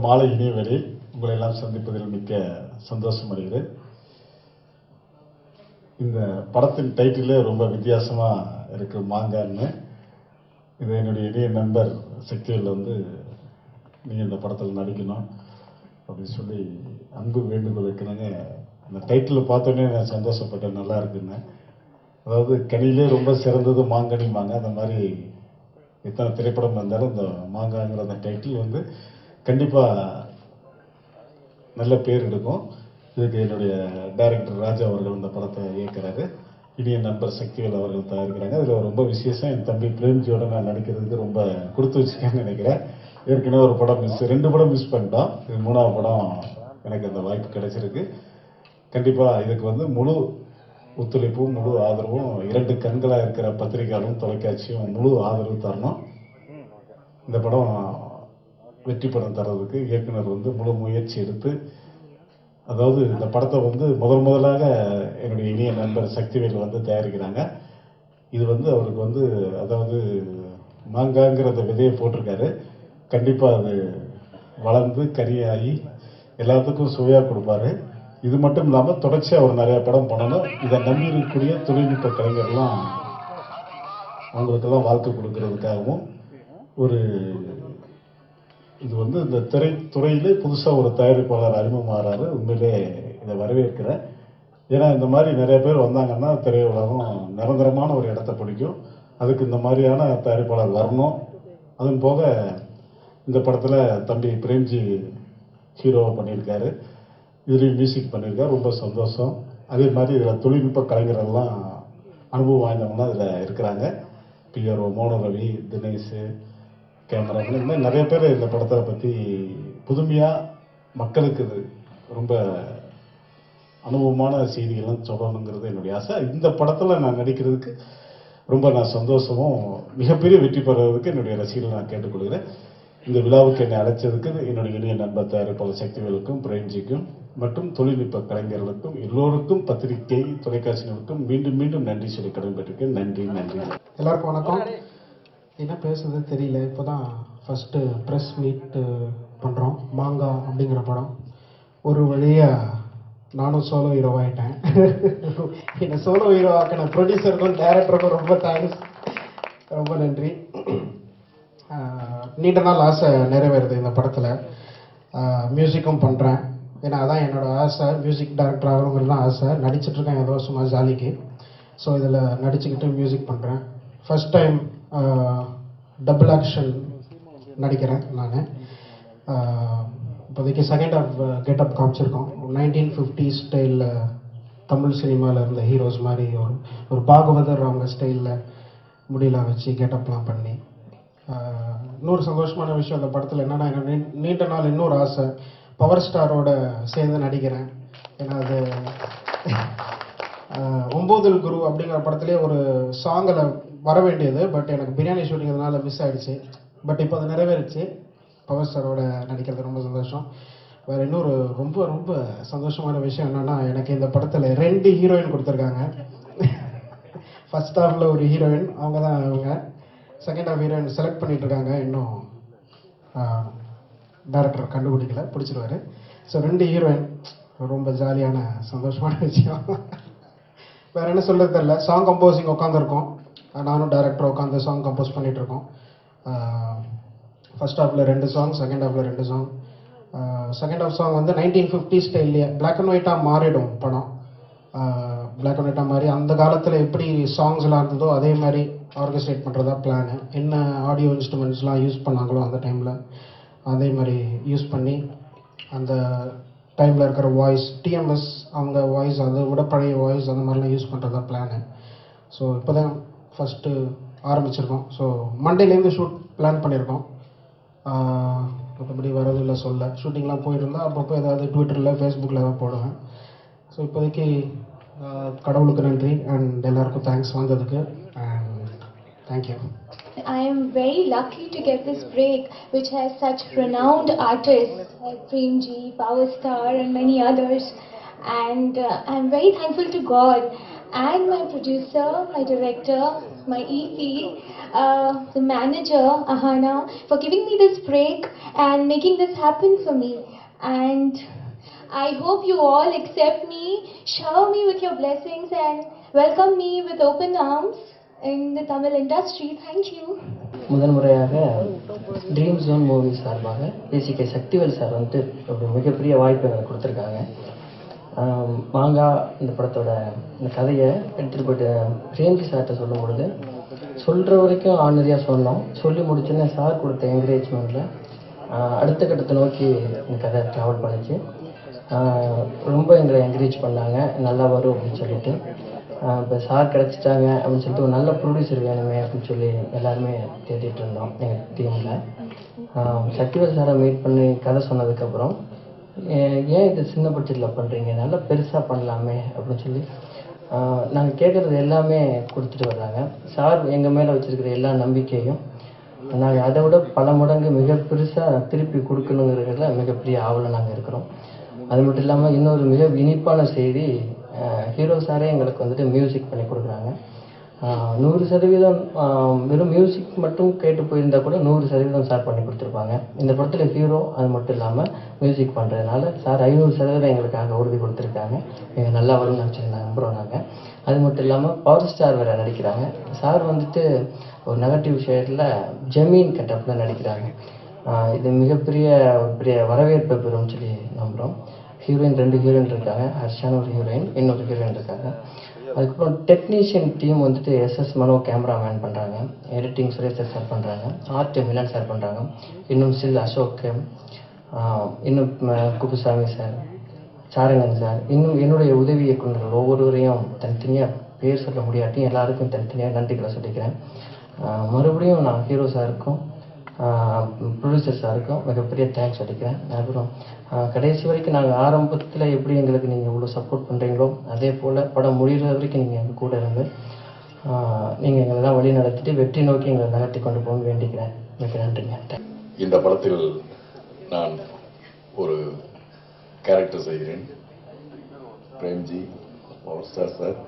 மாலை இனிய வேளை உங்களை எல்லாம் சந்திப்பதில் மிக்க சந்தோஷம் அடைகிறேன். இந்த படத்தின் டைட்டிலே ரொம்ப வித்தியாசமா இருக்கு, மாங்கான்னு. இது என்னுடைய இனிய நண்பர் சக்திவேல் நீங்க இந்த படத்தில் நடிக்கணும் அப்படின்னு சொல்லி அன்பு வேண்டுகோள் வைக்கிறாங்க. அந்த டைட்டில் பார்த்தோன்னே நான் சந்தோஷப்பட்டேன், நல்லா இருக்குன்னு. அதாவது கனியிலே ரொம்ப சிறந்தது மாங்கனிமாங்க. அந்த மாதிரி எத்தனை திரைப்படம் வந்தாலும் இந்த மாங்காங்கிற அந்த டைட்டில் கண்டிப்பாக நல்ல பேர் எடுக்கும். இதுக்கு என்னுடைய டைரக்டர் ராஜா அவர்கள் இந்த படத்தை இயக்குறாரு. இனிய நண்பர் சக்திவேல் அவர்கள் தயாரிக்கிறாங்க. அதில் ரொம்ப விசேஷம், என் தம்பி பிரேம்ஜியோட நான் நடிக்கிறதுக்கு ரொம்ப கொடுத்து வச்சுக்கேன்னு நினைக்கிறேன். ஏற்கனவே ஒரு படம் ரெண்டு படம் மிஸ் பண்ணிட்டோம். இது 3ஆவது படம் எனக்கு அந்த வாய்ப்பு கிடைச்சிருக்கு. கண்டிப்பாக இதுக்கு முழு ஒத்துழைப்பும் முழு ஆதரவும் 2 கண்களாக இருக்கிற பத்திரிகையாளரும் தொலைக்காட்சியும் முழு ஆதரவு தரணும். இந்த படம் வெற்றி படம் தர்றதுக்கு இயக்குனர் முழு முயற்சி எடுத்து, அதாவது இந்த படத்தை முதலாக என்னுடைய இனிய நண்பர் சக்திவேல் தயாரிக்கிறாங்க. இது அவருக்கு அதாவது மாங்காங்கிற விதையை போட்டிருக்காரு. கண்டிப்பாக அது வளர்ந்து கரியாகி எல்லாத்துக்கும் சுவையாக கொடுப்பாரு. இது மட்டும் இல்லாமல் தொடர்ச்சியாக அவர் நிறைய படம் பண்ணணும். இதை நம்பி இருக்கக்கூடிய தொழில்நுட்ப கலைஞர்லாம் அவங்களுக்கெல்லாம் வாழ்க்கை கொடுக்கறதுக்காகவும் இது இந்த திரைத்துறையிலே புதுசாக ஒரு தயாரிப்பாளர் அறிமுகமாகறாரு. உண்மையிலே இதை வரவேற்கிறேன். ஏன்னா இந்த மாதிரி நிறைய பேர் வந்தாங்கன்னா திரையுலகம் நிரந்தரமான ஒரு இடத்த பிடிக்கும். அதுக்கு இந்த மாதிரியான தயாரிப்பாளர் வரணும். அதன் போக இந்த படத்தில் தம்பி பிரேம்ஜி ஹீரோவாக பண்ணியிருக்காரு, இதுலேயும் மியூசிக் பண்ணியிருக்காரு. ரொம்ப சந்தோஷம். அதே மாதிரி இதில் தொழில்நுட்ப கலைஞர்கள்லாம் அனுபவம் வாய்ந்தவங்களாம் இதில் இருக்கிறாங்க. பிஆர்ஓ மோன ரவி, தினேஷ், கேமராமேன், இந்த மாதிரி நிறைய பேர் இந்த படத்தை பற்றி புதுமையாக மக்களுக்கு இது ரொம்ப அனுபவமான செய்திகள்லாம் சொல்லணுங்கிறது என்னுடைய ஆசை. இந்த படத்தில் நான் நடிக்கிறதுக்கு ரொம்ப சந்தோஷமும் மிகப்பெரிய வெற்றி பெறுவதற்கு என்னுடைய ரசிகர்கள் நான் கேட்டுக்கொள்கிறேன். இந்த விழாவுக்கு என்னை அழைச்சதுக்கு என்னுடைய இனிய நண்பர் தயாரிப்பாளர் சக்திவேலுக்கும் பிரேம்ஜிக்கும் மற்றும் தொழில்நுட்ப கலைஞர்களுக்கும் எல்லோருக்கும் பத்திரிகை தொலைக்காட்சிகளுக்கும் மீண்டும் மீண்டும் நன்றி சொல்லி கடன்பட்டிருக்கேன். நன்றி. எல்லாருக்கும் வணக்கம். என்ன பேசுறது தெரியல. இப்போதான் ஃபர்ஸ்ட் ப்ரெஸ் மீட் பண்ணுறோம். மாங்கா அப்படிங்கிற படம் ஒரு வழியாக நானும் சோலோ ஹீரோவாயிட்டேன். என்னை சோலோ ஹீரோ ஆக்கின ப்ரொடியூசருக்கும் டைரக்டருக்கும் ரொம்ப தேங்க்ஸ், ரொம்ப நன்றி. நீண்ட நாள் ஆசை நிறைவேறுது இந்த படத்தில். மியூசிக்கும் பண்ணுறேன், ஏன்னா அதான் என்னோட ஆசை. மியூசிக் டைரக்டர் ஆகணுங்கிறது தான் ஆசை. நடிச்சிட்ருக்கேன் ஏதோ சும்மா ஜாலிக்கு. ஸோ இதில் நடிச்சுக்கிட்டு மியூசிக் பண்ணுறேன். ஃபர்ஸ்ட் டைம் டபுள் ஆக்ஷன் நடிக்கிறேன் நான். இப்போதைக்கு செகண்ட் ஆஃப் கெட்டப் காமிச்சிருக்கோம். 1950 ஸ்டைலில் தமிழ் சினிமாவில் இருந்த ஹீரோஸ் மாதிரி ஒரு பாகவதர் அவங்க ஸ்டைலில் முடியெல்லாம் வச்சு கெட்டப்லாம் பண்ணி. இன்னொரு சந்தோஷமான விஷயம் அந்த படத்தில் என்னென்னா, எனக்கு நீண்ட நாள் இன்னொரு ஆசை, பவர் ஸ்டாரோட சேர்ந்து நடிக்கிறேன். ஏன்னா அது 9 குரு அப்படிங்கிற படத்துலேயே ஒரு சாங்கில் வர வேண்டியது, பட் எனக்கு பிரியாணி ஷூட்டிங்கிறதுனால மிஸ் ஆகிடுச்சு. பட் இப்போ அது நிறைவேறிச்சு. பவர் ஸ்டாரோட நடிக்கிறது ரொம்ப சந்தோஷம். வேறு இன்னொரு ரொம்ப ரொம்ப சந்தோஷமான விஷயம் என்னென்னா, எனக்கு இந்த படத்தில் 2 ஹீரோயின் கொடுத்துருக்காங்க. ஃபர்ஸ்ட் ஹாஃபில் ஒரு ஹீரோயின், அவங்க தான் அவங்க. செகண்ட் ஹாஃப் ஹீரோயின் செலக்ட் பண்ணிகிட்ருக்காங்க. இன்னும் டைரக்டர் கண்டுபிடிக்கல, பிடிச்சிருவாரு. ஸோ 2 ஹீரோயின், ரொம்ப ஜாலியான சந்தோஷமான விஷயம். வேறு என்ன சொல்கிறது தெரியல. சாங் கம்போசிங் உட்காந்துருக்கோம், நானும் டைரக்டர் உட்காந்து சாங் கம்போஸ் பண்ணிகிட்ருக்கோம். ஃபர்ஸ்ட் ஹாஃபில் 2 சாங், செகண்ட் ஹாஃபில் 2 சாங். செகண்ட் ஹாஃப் சாங் 1950 ஸ்டைல்லையே பிளாக் அண்ட் ஒயிட்டாக மாறிடும் படம். பிளாக் அண்ட் ஒயிட்டாக மாறி அந்த காலத்தில் எப்படி சாங்ஸ்லாம் இருந்ததோ அதே மாதிரி ஆர்கஸ்ட்ரேட் பண்ணுறதா பிளானு. என்ன ஆடியோ இன்ஸ்ட்ருமெண்ட்ஸ்லாம் யூஸ் பண்ணாங்களோ அந்த டைமில் அதே மாதிரி யூஸ் பண்ணி, அந்த டைமில் இருக்கிற வாய்ஸ், டிஎம்எஸ் அவங்க வாய்ஸ், அதை விட பழைய வாய்ஸ், அந்த மாதிரிலாம் யூஸ் பண்ணுறதா பிளானு. ஸோ இப்போ தான் ஃபஸ்ட்டு ஆரம்பிச்சிருக்கோம். ஸோ மண்டேலேருந்து ஷூட் பிளான் பண்ணியிருக்கோம். மற்றபடி வரதில்லை சொல்ல. ஷூட்டிங்லாம் போயிருந்தால் அப்பப்போ ஏதாவது ட்விட்டரில் ஃபேஸ்புக்கில் தான் போடுவேன். ஸோ இப்போதைக்கு கடவுளுக்கு நன்றி அண்ட் எல்லாருக்கும் தேங்க்ஸ் வந்ததுக்கு. And thank you. I am very lucky to get this break, which has such renowned artists like Premji, Power Star, and many others. And I'm very thankful to God and my producer, my director, my EP, the manager, Ahana, for giving me this break and making this happen for me. And I hope you all accept me, shower me with your blessings, and welcome me with open arms in the Tamil industry. Thank you. முதல் முறையாக dream zone movie சார்பாக ACK Sakthivel sir வந்துட்டு ஒரு மிகப்பெரிய வாய்ப்பு எனக்கு கொடுத்துருக்காங்க. மாங்கா இந்த படத்தோட இந்த கதையை எடுத்துகிட்டு போய்ட்டு பிரேம்ஜி சார்கிட்ட சொல்லும் பொழுது சொல்கிற வரைக்கும் ஆர்டினரியாக சொன்னோம். சொல்லி முடிச்சோன்னே சார் கொடுத்த என்கரேஜ்மெண்ட்டில் அடுத்த கட்டத்தை நோக்கி இந்த கதை ட்ராவல் பண்ணிச்சு. ரொம்ப எங்களை என்கரேஜ் பண்ணாங்க, நல்லா வரும் அப்படின்னு சொல்லிட்டு. இப்போ சார் கிடச்சிட்டாங்க அப்படின்னு சொல்லிட்டு ஒரு நல்ல ப்ரொடியூசர் வேணுமே அப்படின்னு சொல்லி எல்லாருமே தேடிட்டு இருந்தோம் எங்கள் டீமில். சக்திவேல் சாரை மீட் பண்ணி கதை சொன்னதுக்கப்புறம் ஏன் இது சின்ன பட்ஜெட்டில் பண்ணுறீங்க, நல்லா பெருசாக பண்ணலாமே அப்படின்னு சொல்லி நாங்கள் கேட்குறது எல்லாமே கொடுத்துட்டு வர்றாங்க. சார் எங்கள் மேலே வச்சுருக்கிற எல்லா நம்பிக்கையும் நாங்கள் அதை விட பல மடங்கு மிக பெருசாக திருப்பி கொடுக்கணுங்கிறதுல மிகப்பெரிய ஆவலை நாங்கள் இருக்கிறோம். அது மட்டும் இல்லாமல் இன்னொரு மிக இனிப்பான செய்தி, ஹீரோ சாரே எங்களுக்கு வந்துட்டு மியூசிக் பண்ணி கொடுக்குறாங்க. 100% வெறும் மியூசிக் மட்டும் கேட்டு போயிருந்தால் கூட 100% சார் பண்ணி கொடுத்துருப்பாங்க. இந்த படத்தில் ஹீரோ அது மட்டும் இல்லாமல் மியூசிக் பண்ணுறதுனால சார் 500% எங்களுக்காக உறுதி கொடுத்துருக்காங்க. எங்கள் நல்லா வரும்னு நினச்சி நம்புகிறோம் நாங்கள். அது மட்டும் இல்லாமல் பவர் ஸ்டார் வேறு நடிக்கிறாங்க. சார் வந்துட்டு ஒரு நெகட்டிவ் ஷேடில் ஜமீன் கட்டப்பில் நடிக்கிறாங்க. இது மிகப்பெரிய ஒரு பெரிய வரவேற்பை பெறும்னு சொல்லி நம்புகிறோம். ஹீரோயின் 2 ஹீரோயின் இருக்காங்க, ஹர்ஷான ஒரு ஹீரோயின், இன்னொரு ஹீரோயின் இருக்காங்க. அதுக்கப்புறம் டெக்னீஷியன் டீம் வந்துட்டு எஸ்எஸ் மனோ கேமராமேன் பண்ணுறாங்க, எடிட்டிங் சுரேஷ் சார் பண்ணுறாங்க, ஆர்ட் மிலன் சார் பண்ணுறாங்க, இன்னும் சில் அசோக், இன்னும் குப்புசாமி சார், சாரங்கன் சார், இன்னும் என்னுடைய உதவி இயக்குநர்கள் ஒவ்வொருவரையும் தனித்தனியாக பேர் சொல்ல முடியாட்டியும் எல்லாருக்கும் தனித்தனியாக நன்றிகளை சொல்லிக்கிறேன். மறுபடியும் நான் ஹீரோ சாருக்கும் ப்ரொடியூசர் சாருக்கும் மிகப்பெரிய தேங்க்ஸ் சொல்லிக்கிறேன். அப்புறம் கடைசி வரைக்கும் நாங்கள் ஆரம்பத்தில் எப்படி எங்களுக்கு நீங்கள் இவ்வளோ சப்போர்ட் பண்ணுறீங்களோ அதே போல் படம் முடிகிற வரைக்கும் நீங்கள் எங்கள் கூட இருந்து நீங்கள் எங்களெல்லாம் வழி நடத்திட்டு வெற்றி நோக்கி எங்களை நகர்த்தி கொண்டு போகணும்னு வேண்டிக்கிறேன். மிக நன்றிங்க. இந்த படத்தில் நான் ஒரு கேரக்டர் செய்கிறேன். பிரேம்ஜி, பவர் ஸ்டார் சார்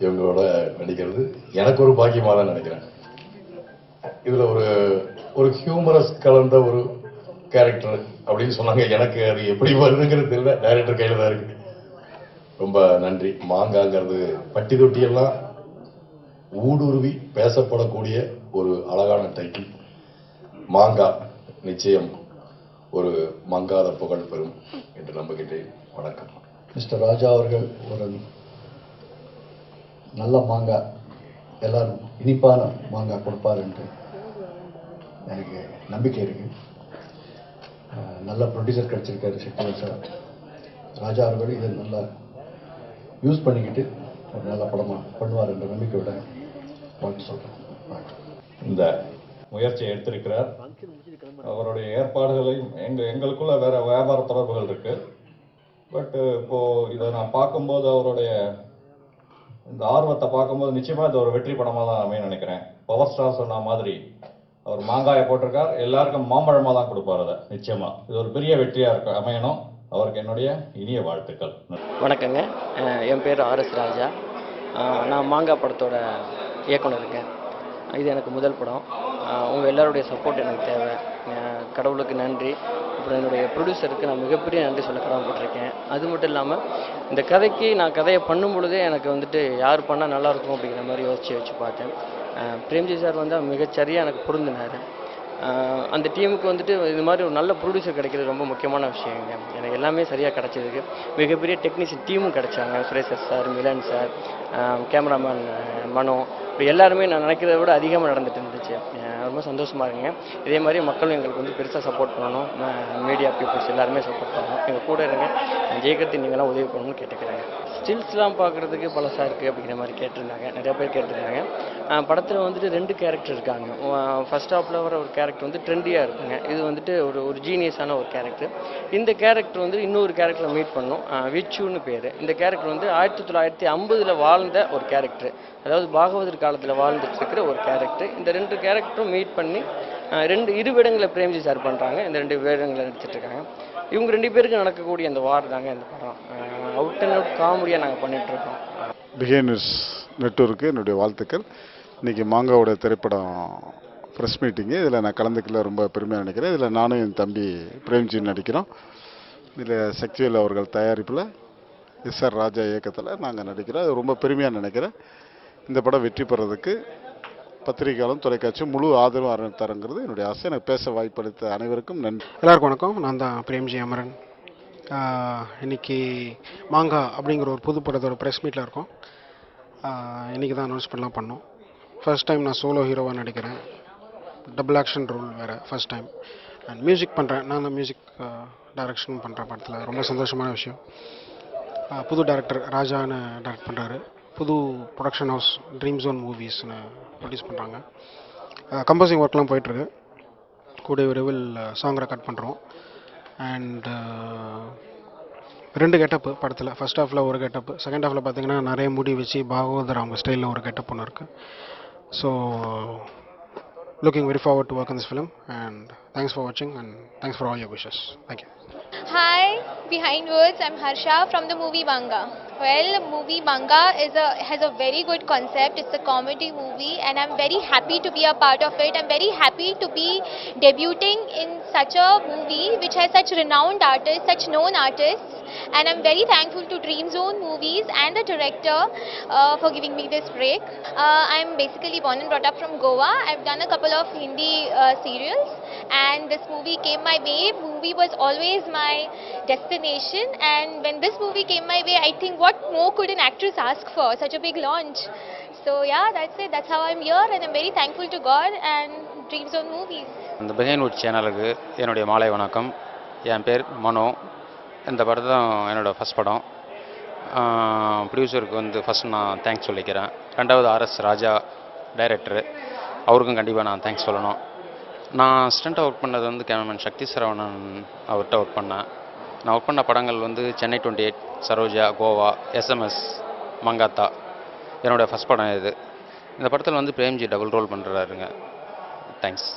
இவங்களோட நடிக்கிறது எனக்கு ஒரு பாக்கியமாக தான் நினைக்கிறேன். இதில் ஒரு ஹியூமரஸ் கலந்த ஒரு கேரக்டர் அப்படின்னு சொன்னாங்க. எனக்கு அது எப்படி வருதுங்கிறது இல்லை, டைரக்டர் கையில் தான் இருக்கு. ரொம்ப நன்றி. மாங்காங்கிறது பட்டி தொட்டியெல்லாம் ஊடுருவி பேசப்படக்கூடிய ஒரு அழகான டைட்டில். மாங்கா நிச்சயம் ஒரு மங்காத புகழ் பெறும் என்று நம்புகின்றேன். வணக்கம். மிஸ்டர் ராஜா அவர்கள் ஒரு நல்ல மாங்கா, எல்லாரும் இனிப்பான மாங்கா கொடுப்பார் என்று எனக்கு நம்பிக்கை இருக்கு. நல்ல ப்ரொடியூசர் கிடைச்சிருக்காரு சக்திவேல் சார். ராஜா அவர்கள் இதை நல்லா யூஸ் பண்ணிக்கிட்டு ஒரு நல்ல படமாக பண்ணுவார் என்ற நம்பிக்கையோட வாழ்த்து சொல்கிறேன். இந்த முயற்சியை எடுத்திருக்கிறார். அவருடைய ஏற்பாடுகளையும் எங்களுக்குள்ள வேற வியாபார தொடர்புகள் இருக்கு. பட் இப்போ இதை நான் பார்க்கும்போது அவருடைய இந்த ஆர்வத்தை பார்க்கும்போது நிச்சயமா இது ஒரு வெற்றி படமாக தான் அமைய நினைக்கிறேன். பவர் ஸ்டார் சொன்ன மாதிரி அவர் மாங்காயை போட்டிருக்கார், எல்லாருக்கும் மாம்பழமாக தான் கொடுப்பார். அதை நிச்சயமா இது ஒரு பெரிய வெற்றியாக இருக்கு அமையணும். அவருக்கு என்னுடைய இனிய வாழ்த்துக்கள். வணக்கங்க. என் பேர் ஆர்எஸ் ராஜா. நான் மாங்கா படத்தோட இயக்குனருங்க. இது எனக்கு முதல் படம். உங்கள் எல்லாருடைய சப்போர்ட் எனக்கு தேவை. கடவுளுக்கு நன்றி. அப்புறம் என்னுடைய ப்ரொடியூசருக்கு நான் மிகப்பெரிய நன்றி சொல்ல கடமைப்பட்டிருக்கேன். அது மட்டும் இல்லாமல் இந்த கதைக்கு நான் கதையை பண்ணும் பொழுதே எனக்கு வந்துட்டு யார் பண்ணால் நல்லாயிருக்கும் அப்படிங்கிற மாதிரி வச்சு பார்த்தேன். பிரேம்ஜி சார் வந்து மிகச்சரியாக எனக்கு பொருந்தினார். அந்த டீமுக்கு வந்துட்டு இது மாதிரி ஒரு நல்ல ப்ரொடியூசர் கிடைக்கிறது ரொம்ப முக்கியமான விஷயங்க. எனக்கு எல்லாமே சரியாக கிடச்சதுக்கு மிகப்பெரிய டெக்னீஷியன் டீமும் கிடைச்சாங்க. Suresh sir, Milan sir, cameraman Mano, இப்போ எல்லாருமே நான் நினைக்கிறத விட அதிகமாக நடந்துட்டு இருந்துச்சு. ரொம்ப சந்தோஷமாக இருக்குங்க. இதே மாதிரி மக்களும் எங்களுக்கு வந்து பெருசாக சப்போர்ட் பண்ணணும். மீடியா பீப்புள்ஸ் எல்லாருமே சப்போர்ட் பண்ணணும். எங்கள் கூட இருங்க, ஜெயகர்த்தி நீங்களாம் உதவி பண்ணணும்னு கேட்டுக்கிறேங்க. ஸ்டில்ஸ்லாம் பார்க்குறதுக்கு பழசாக இருக்குது அப்படிங்கிற மாதிரி கேட்டிருந்தாங்க, நிறையா பேர் கேட்டிருந்தாங்க. படத்தில் வந்துட்டு 2 கேரக்டர் இருக்காங்க. ஃபர்ஸ்ட் ஹாஃபில் வர ஒரு கேரக்டர் வந்து ட்ரெண்டியாக இருக்குங்க. இது வந்துட்டு ஒரு ஜீனியஸான ஒரு கேரக்டர். இந்த கேரக்டர் வந்து இன்னொரு கேரக்டரை மீட் பண்ணோம், விச்சுன்னு பேர். இந்த கேரக்டர் வந்து 1950 வாழ்ந்த ஒரு கேரக்டர், அதாவது பாகவதர் காலத்தில் வாழ்ந்துட்டு இருக்கிற ஒரு கேரக்டர். இந்த 2 கேரக்டரும் மீட் பண்ணி இரு வேடங்களை பிரேம்ஜி சார் பண்ணுறாங்க. இந்த 2 வேடங்களை நடிச்சிட்டு இருக்காங்க. இவங்க 2 பேருக்கு நடக்கக்கூடிய அந்த வார் தாங்க இந்த படம். அவுட் அண்ட் அவுட் காமெடியாக நாங்கள் பண்ணிகிட்ருக்கோம். பிஹேனியர்ஸ் நெட்வொர்க்கு என்னுடைய வாழ்த்துக்கள். இன்றைக்கி மாங்காவோட திரைப்படம் ப்ரெஸ் மீட்டிங்கு, இதில் நான் கலந்துக்கல, ரொம்ப பெருமையாக நினைக்கிறேன். இதில் நானும் என் தம்பி பிரேம்ஜி நடிக்கிறோம். இதில் சக்திவேல் அவர்கள் தயாரிப்பில் எஸ்ஆர் ராஜா இயக்கத்தில் நாங்கள் நடிக்கிறோம். அது ரொம்ப பெருமையாக நினைக்கிறேன். இந்த படம் வெற்றி பெறதுக்கு பத்திரிகையாளரும் தொலைக்காட்சியும் முழு ஆதரவு தரங்கிறது என்னுடைய ஆசை. எனக்கு பேச வாய்ப்பளித்த அனைவருக்கும் நன்றி. எல்லாருக்கும் வணக்கம். நான் தான் பிரேம்ஜி அமரன். இன்னைக்கு மாங்கா அப்படிங்கிற ஒரு புது படத்தோட ப்ரெஸ் மீட்டில் இருக்கோம். இன்றைக்கி தான் அனௌன்ஸ்மெண்ட்லாம் பண்ணோம். ஃபர்ஸ்ட் டைம் நான் சோலோ ஹீரோவாக நடிக்கிறேன். டபுள் ஆக்ஷன் ரோல் வேறு ஃபர்ஸ்ட் டைம். அண்ட் மியூசிக் பண்ணுறேன். நான் தான் மியூசிக் டைரக்ஷன் பண்ணுற படத்தில் ரொம்ப சந்தோஷமான விஷயம். புது டைரக்டர் ராஜான்னு டைரக்ட் பண்ணுறாரு. புது ப்ரொடக்ஷன் ஹவுஸ் ட்ரீம் ஜோன் மூவிஸ்னு ப்ரொடியூஸ் பண்ணுறாங்க. கம்போசிங் ஒர்க்லாம் போயிட்டுருக்கு. கூடிய விரைவில் சாங் ரெக்கார்ட் பண்ணுறோம். அண்ட் 2 கெட்டப்பு படத்தில். ஃபர்ஸ்ட் ஹாஃபில் ஒரு கெட்டப்பு, செகண்ட் ஹாஃபில் பார்த்தீங்கன்னா நிறைய முடி வச்சு பாகவதர் அவங்க ஸ்டைலில் ஒரு கெட்டப் ஒன்று இருக்குது. So looking very forward to work on this film, and thanks for watching and thanks for all your wishes. Thank you. Hi, behind words, I'm Harsha from the movie Banga. Well, movie Banga has a very good concept. It's a comedy movie, and I'm very happy to be a part of it. I'm very happy to be debuting in such a movie which has such renowned artists, such known artists. And I'm very thankful to Dream Zone Movies and the director for giving me this break. I'm basically born and brought up from Goa. I've done a couple of Hindi serials, and this movie came my way. Movie was always my destination, and when this movie came my way, I think what more could an actress ask for? Such a big launch. So yeah, that's it. That's how I'm here, and I'm very thankful to God and Dream Zone Movies. இந்த behind சேனலுக்கு என்னுடைய மாலை வணக்கம். என் பேர் மனோ. இந்த படம் தான் என்னோடய ஃபஸ்ட் படம். ப்ரொடியூசருக்கு வந்து ஃபஸ்ட் நான் தேங்க்ஸ் சொல்லிக்கிறேன். ரெண்டாவது RS ராஜா டைரக்டரு, அவருக்கும் கண்டிப்பாக நான் தேங்க்ஸ் சொல்லணும். நான் ஸ்டண்ட்டாக ஒர்க் பண்ணது வந்து கேமராமேன் சக்தி சரவணன் அவர்கிட்ட ஒர்க் பண்ணேன். நான் ஒர்க் பண்ண படங்கள் வந்து சென்னை 28, சரோஜா, கோவா, SMS, மங்காத்தா. என்னோடய ஃபஸ்ட் படம் இது. இந்த படத்தில் வந்து பிரேம்ஜி டபுள் ரோல் பண்ணுறாருங்க. தேங்க்ஸ்.